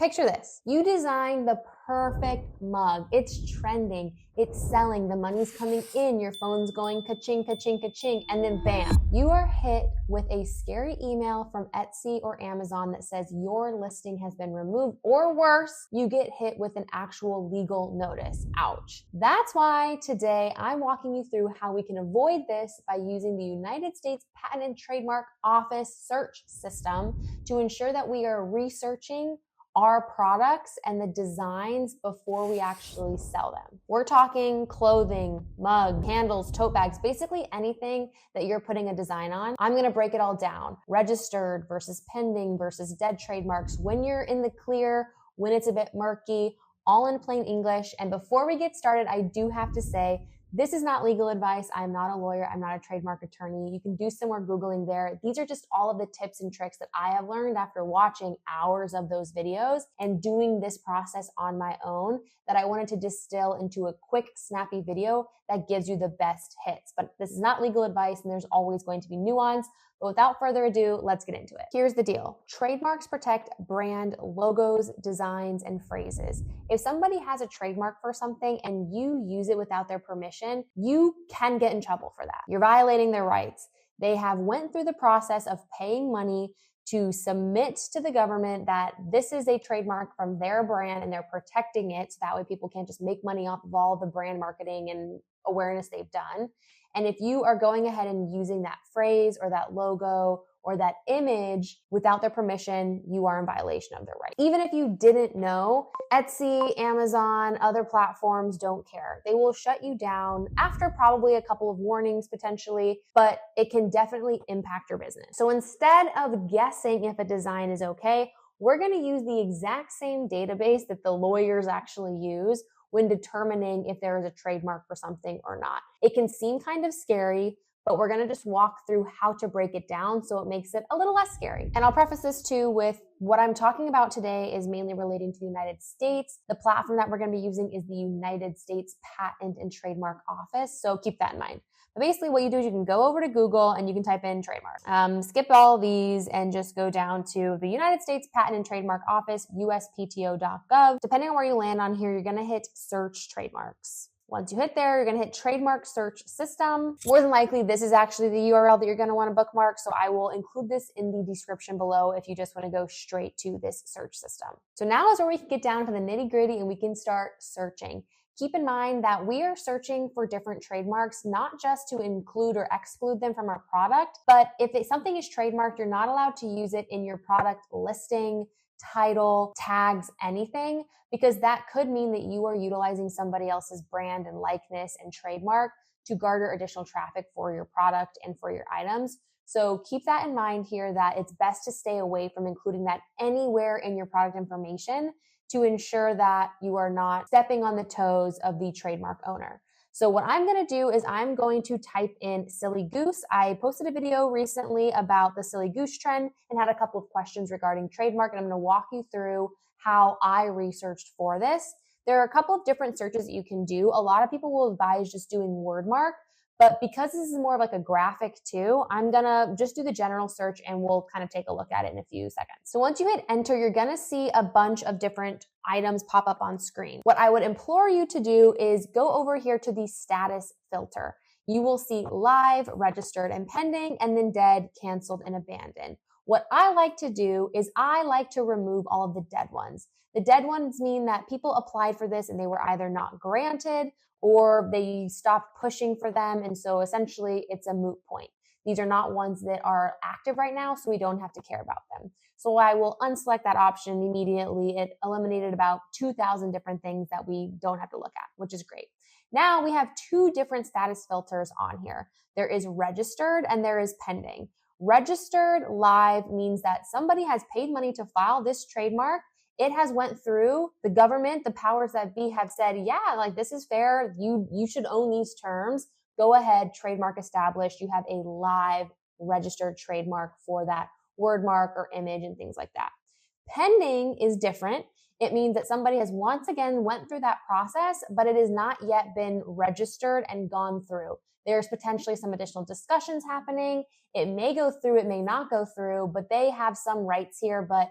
Picture this. You designed the perfect mug. It's trending. It's selling. The money's coming in. Your phone's going ka-ching, ka-ching, ka-ching. And then bam, you are hit with a scary email from Etsy or Amazon that says your listing has been removed, or worse, you get hit with an actual legal notice. Ouch. That's why today I'm walking you through how we can avoid this by using the United States Patent and Trademark Office search system to ensure that we are researching our products and the designs before we actually sell them. We're talking clothing, mug, handles, tote bags, basically anything that you're putting a design on. I'm gonna break it all down. Registered versus pending versus dead trademarks, when you're in the clear, when it's a bit murky, all in plain English. And before we get started, I do have to say, this is not legal advice. I'm not a lawyer. I'm not a trademark attorney. You can do some more Googling there. These are just all of the tips and tricks that I have learned after watching hours of those videos and doing this process on my own that I wanted to distill into a quick, snappy video that gives you the best hits. But this is not legal advice, and there's always going to be nuance. But without further ado, let's get into it. Here's the deal. Trademarks protect brand logos, designs, and phrases. If somebody has a trademark for something and you use it without their permission, you can get in trouble for that. You're violating their rights. They have went through the process of paying money to submit to the government that this is a trademark from their brand and they're protecting it so that way people can't just make money off of all the brand marketing and awareness they've done. And if you are going ahead and using that phrase or that logo or that image without their permission, you are in violation of their right. Even if you didn't know, Etsy, Amazon, other platforms don't care. They will shut you down after probably a couple of warnings potentially, but it can definitely impact your business. So instead of guessing if a design is okay, we're going to use the exact same database that the lawyers actually use when determining if there is a trademark for something or not. It can seem kind of scary, but we're gonna just walk through how to break it down so it makes it a little less scary. And I'll preface this too with what I'm talking about today is mainly relating to the United States. The platform that we're gonna be using is the United States Patent and Trademark Office, so keep that in mind. But basically what you do is you can go over to Google and you can type in trademark. Skip all these and just go down to the United States Patent and Trademark Office, USPTO.gov. Depending on where you land on here, you're gonna hit search trademarks. Once you hit there, you're gonna hit trademark search system. More than likely, this is actually the URL that you're gonna wanna bookmark, so I will include this in the description below if you just wanna go straight to this search system. So now is where we can get down to the nitty gritty and we can start searching. Keep in mind that we are searching for different trademarks, not just to include or exclude them from our product, but if something is trademarked, you're not allowed to use it in your product listing, title, tags, anything, because that could mean that you are utilizing somebody else's brand and likeness and trademark to garner additional traffic for your product and for your items. So keep that in mind here that it's best to stay away from including that anywhere in your product information to ensure that you are not stepping on the toes of the trademark owner. So what I'm going to do is I'm going to type in silly goose. I posted a video recently about the silly goose trend and had a couple of questions regarding trademark, and I'm going to walk you through how I researched for this. There are a couple of different searches that you can do. A lot of people will advise just doing wordmark, but because this is more of like a graphic too, I'm gonna just do the general search and we'll kind of take a look at it in a few seconds. So once you hit enter, you're gonna see a bunch of different items pop up on screen. What I would implore you to do is go over here to the status filter. You will see live, registered, and pending, and then dead, canceled, and abandoned. What I like to do is I like to remove all of the dead ones. The dead ones mean that people applied for this and they were either not granted or they stopped pushing for them. And so essentially it's a moot point. These are not ones that are active right now, so we don't have to care about them. So I will unselect that option immediately. It eliminated about 2,000 different things that we don't have to look at, which is great. Now we have two different status filters on here. There is registered and there is pending. Registered live means that somebody has paid money to file this trademark. It has went through the government, the powers that be have said, yeah, like this is fair. You should own these terms. Go ahead, trademark established. You have a live registered trademark for that word mark or image and things like that. Pending is different. It means that somebody has once again went through that process, but it has not yet been registered and gone through. There's potentially some additional discussions happening. It may go through, it may not go through, but they have some rights here. But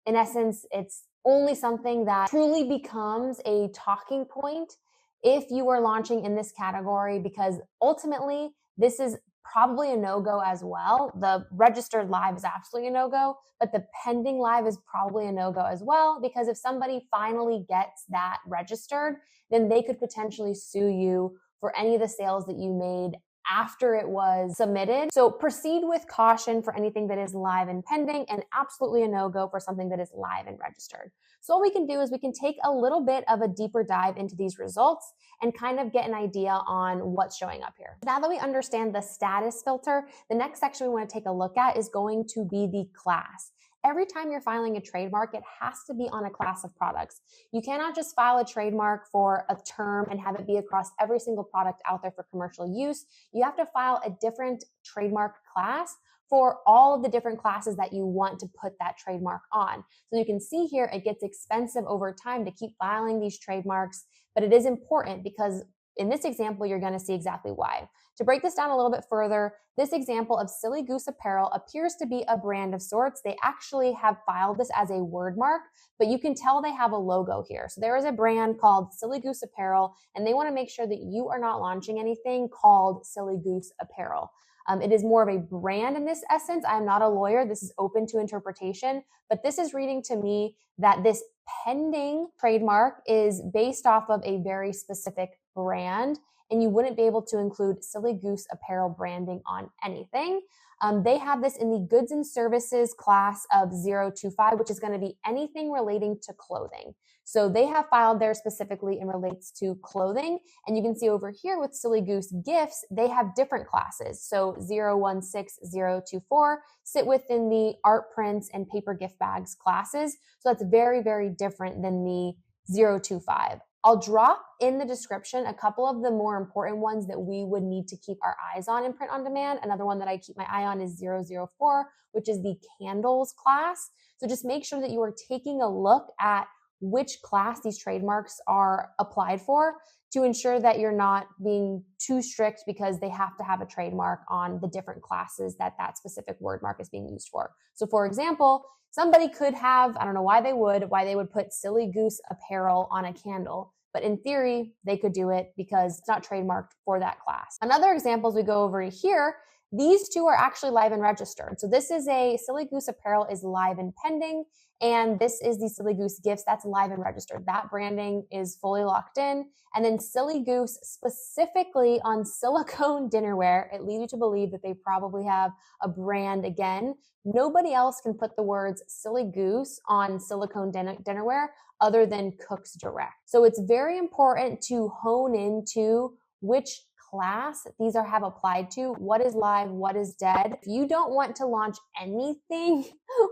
in essence, it's only something that truly becomes a talking point if you are launching in this category, because ultimately this is probably a no-go as well. The registered live is absolutely a no-go, but the pending live is probably a no-go as well, because if somebody finally gets that registered, then they could potentially sue you for any of the sales that you made after it was submitted. So proceed with caution for anything that is live and pending, and absolutely a no-go for something that is live and registered. So what we can do is we can take a little bit of a deeper dive into these results and kind of get an idea on what's showing up here. Now that we understand the status filter, the next section we want to take a look at is going to be the class. Every time you're filing a trademark, it has to be on a class of products. You cannot just file a trademark for a term and have it be across every single product out there for commercial use. You have to file a different trademark class for all of the different classes that you want to put that trademark on. So you can see here, it gets expensive over time to keep filing these trademarks, but it is important because in this example, you're going to see exactly why. To break this down a little bit further, this example of Silly Goose Apparel appears to be a brand of sorts. They actually have filed this as a word mark, but you can tell they have a logo here. So there is a brand called Silly Goose Apparel, and they want to make sure that you are not launching anything called Silly Goose Apparel. It is more of a brand in this essence. I'm not a lawyer. This is open to interpretation, but this is reading to me that this pending trademark is based off of a very specific brand, and you wouldn't be able to include Silly Goose Apparel branding on anything. They have this in the goods and services class of 025, which is going to be anything relating to clothing. So they have filed there specifically and relates to clothing. And you can see over here with Silly Goose Gifts, they have different classes. So 016024 sit within the art prints and paper gift bags classes. So that's very, very different than the 025. I'll drop in the description a couple of the more important ones that we would need to keep our eyes on in print on demand. Another one that I keep my eye on is 004, which is the candles class. So just make sure that you are taking a look at which class these trademarks are applied for to ensure that you're not being too strict because they have to have a trademark on the different classes that that specific word mark is being used for. So for example, somebody could have, I don't know why they would put Silly Goose Apparel on a candle, but in theory, they could do it because it's not trademarked for that class. Another example as we go over here, these two are actually live and registered. So this is a Silly Goose Apparel is live and pending, and this is the Silly Goose Gifts that's live and registered. That branding is fully locked in. And then Silly Goose specifically on silicone dinnerware, it leads you to believe that they probably have a brand again. Nobody else can put the words Silly Goose on silicone dinnerware other than Cooks Direct. So it's very important to hone into which class these have applied to, what is live, what is dead. If you don't want to launch anything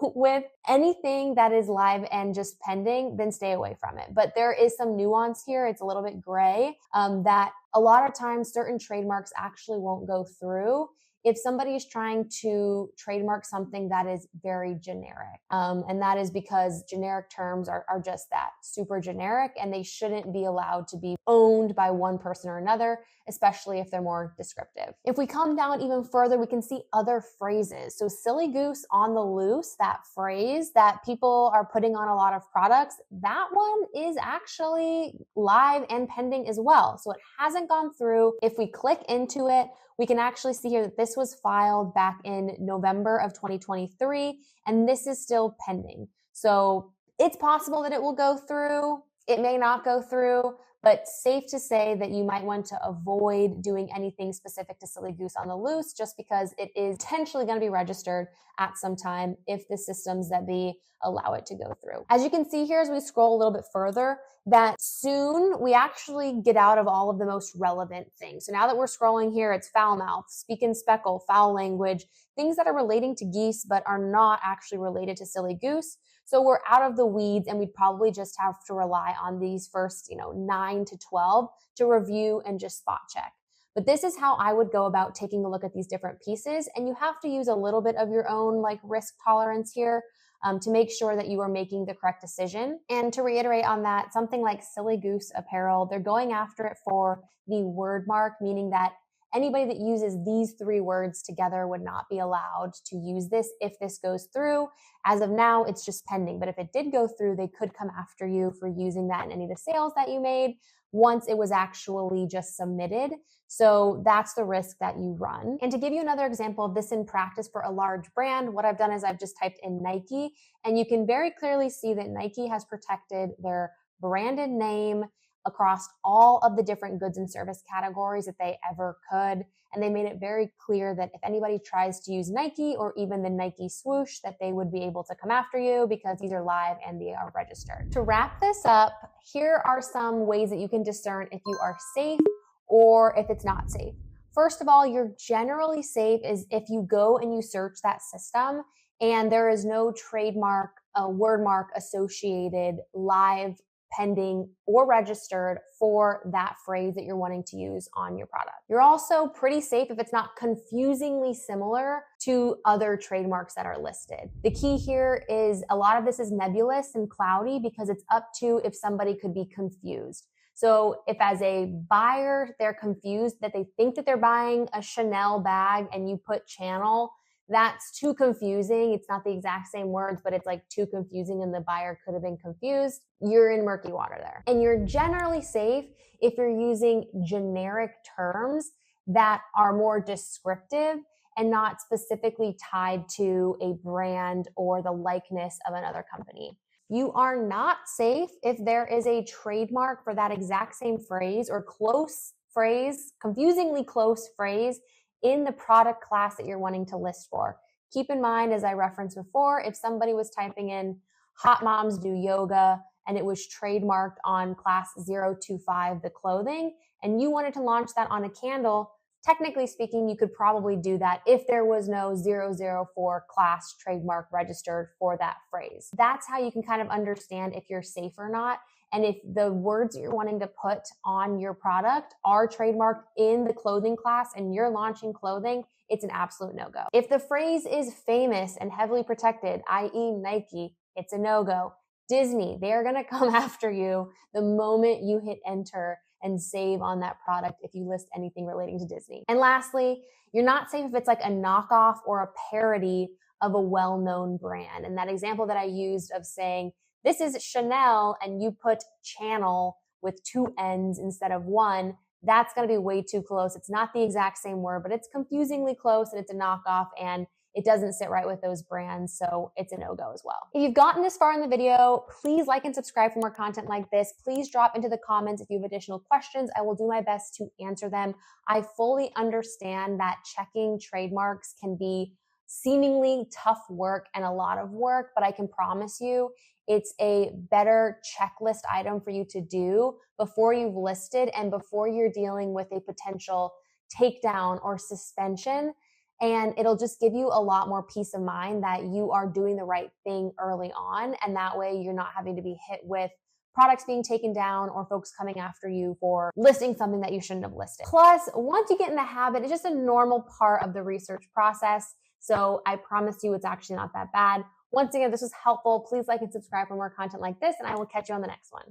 with anything that is live and just pending, then stay away from it. But there is some nuance here. It's a little bit gray that a lot of times certain trademarks actually won't go through if somebody is trying to trademark something that is very generic. And that is because generic terms are just that, super generic, and they shouldn't be allowed to be owned by one person or another, especially if they're more descriptive. If we come down even further, we can see other phrases. So Silly Goose on the loose, that phrase that people are putting on a lot of products, that one is actually live and pending as well. So it hasn't gone through. If we click into it, we can actually see here that this was filed back in November of 2023, and this is still pending. So it's possible that it will go through. It may not go through, but safe to say that you might want to avoid doing anything specific to Silly Goose on the loose, just because it is potentially going to be registered at some time if the systems that be allow it to go through. As you can see here, as we scroll a little bit further, that soon we actually get out of all of the most relevant things. So now that we're scrolling here, it's foul mouth, speak and speckle, foul language, things that are relating to geese but are not actually related to Silly Goose. So we're out of the weeds, and we'd probably just have to rely on these first, 9 to 12 to review and just spot check. But this is how I would go about taking a look at these different pieces. And you have to use a little bit of your own risk tolerance here to make sure that you are making the correct decision. And to reiterate on that, something like Silly Goose Apparel, they're going after it for the word mark, meaning that Anybody that uses these 3 words together would not be allowed to use this if this goes through. As of now, it's just pending. But if it did go through, they could come after you for using that in any of the sales that you made once it was actually just submitted. So that's the risk that you run. And to give you another example of this in practice for a large brand, what I've done is I've just typed in Nike, and you can very clearly see that Nike has protected their branded name across all of the different goods and service categories that they ever could. And they made it very clear that if anybody tries to use Nike or even the Nike swoosh, that they would be able to come after you because these are live and they are registered. To wrap this up, here are some ways that you can discern if you are safe or if it's not safe. First of all, you're generally safe is if you go and you search that system and there is no trademark, word mark associated live, pending, or registered for that phrase that you're wanting to use on your product. You're also pretty safe if it's not confusingly similar to other trademarks that are listed. The key here is a lot of this is nebulous and cloudy because it's up to if somebody could be confused. So if as a buyer, they're confused that they think that they're buying a Chanel bag and you put channel, that's too confusing. It's not the exact same words, but it's like too confusing and the buyer could have been confused. You're in murky water there. And you're generally safe if you're using generic terms that are more descriptive and not specifically tied to a brand or the likeness of another company. You are not safe if there is a trademark for that exact same phrase or close phrase, confusingly close phrase in the product class that you're wanting to list for. Keep in mind, as I referenced before, if somebody was typing in hot moms do yoga and it was trademarked on class 025, the clothing, and you wanted to launch that on a candle, technically speaking, you could probably do that if there was no 004 class trademark registered for that phrase. That's how you can kind of understand if you're safe or not. And if the words you're wanting to put on your product are trademarked in the clothing class and you're launching clothing, it's an absolute no-go. If the phrase is famous and heavily protected, i.e. Nike, it's a no-go. Disney, they are going to come after you the moment you hit enter and save on that product if you list anything relating to Disney. And lastly, you're not safe if it's like a knockoff or a parody of a well-known brand. And that example that I used of saying, this is Chanel, and you put channel with 2 N's instead of 1, that's going to be way too close. It's not the exact same word, but it's confusingly close and it's a knockoff and it doesn't sit right with those brands, so it's a no-go as well. If you've gotten this far in the video, please like and subscribe for more content like this. Please drop into the comments if you have additional questions. I will do my best to answer them. I fully understand that checking trademarks can be seemingly tough work and a lot of work, but I can promise you it's a better checklist item for you to do before you've listed and before you're dealing with a potential takedown or suspension. And it'll just give you a lot more peace of mind that you are doing the right thing early on. And that way you're not having to be hit with products being taken down or folks coming after you for listing something that you shouldn't have listed. Plus, once you get in the habit, it's just a normal part of the research process. So I promise you it's actually not that bad. Once again, if this was helpful, please like and subscribe for more content like this, and I will catch you on the next one.